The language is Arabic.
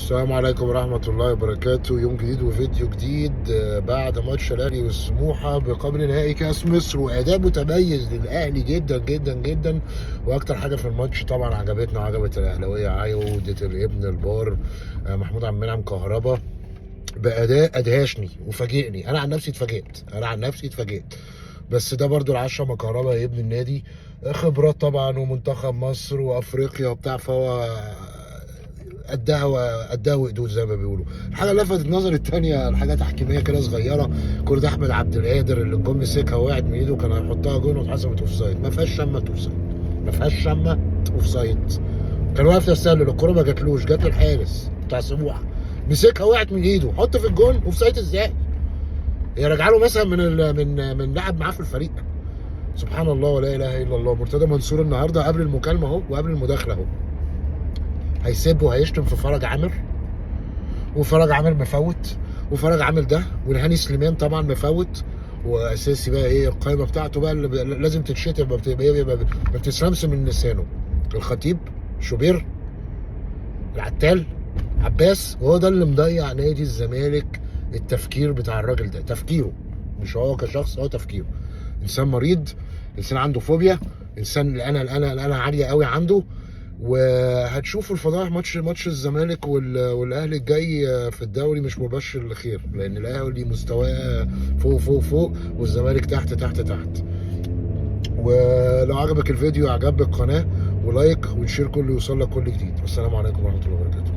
السلام عليكم ورحمة الله وبركاته. يوم جديد وفيديو جديد بعد ماتش الأهلي والسموحة بقبل نهائي كأس مصر، وأداء متميز للأهلي جدا جدا جدا. وأكتر حاجة في الماتش طبعا عجبتنا وعجبت الأهلاوية عودة الابن البار محمود عبد المنعم كهربا بأداء أدهشني وفاجئني. أنا عن نفسي اتفاجئت. بس ده برضو العشرة ما كهربا يا ابن النادي، خبرات طبعا ومنتخب مصر وأفريقيا وبتاع، فهو قدها وقدود زي ما بيقولوا. الحاجه اللي لفتت نظري الثانيه الحاجه تحكيميه كده صغيره، كره احمد عبد القادر اللي الجون مسكها وقعت من ايده، كان هيحطها جون واتحسبت اوف سايد. ما فيهاش شمه اوف سايد. كان واقف يستسلل، الكوره ما جاتلوش، جات للحارس بتاع سموحه، مسكها وقعت من ايده، حط في الجون اوف سايد ازاي؟ هي راجعه له مثلا من لاعب معاه في الفريق. سبحان الله ولا اله الا الله. مرتضى منصور النهارده قبل المكالمه اهو وقبل المداخله اهو هيسب وهيشتم في فرج عامر، وفرج عامر مفوت، وفرج عامر ده، والهاني سليمان طبعا مفوت. واساسي بقى ايه القائمه بتاعته بقى اللي لازم تتشتم، ما بتسلمش من لسانه: الخطيب، شوبير، العتال، عباس. وهو ده اللي مضيع نادي الزمالك. التفكير بتاع الراجل ده، تفكيره مش هو كشخص، هو تفكيره. انسان مريض، انسان عنده فوبيا، انسان الانا عاليه قوي عنده. وهتشوفوا الفضائح ماتش الزمالك والاهلي الجاي في الدوري مش مبشر لخير، لان الاهلي مستواه فوق فوق فوق والزمالك تحت تحت تحت. ولو عجبك الفيديو، عجبك القناه، ولايك وشير كله يوصل لك كل جديد. والسلام عليكم ورحمه الله وبركاته.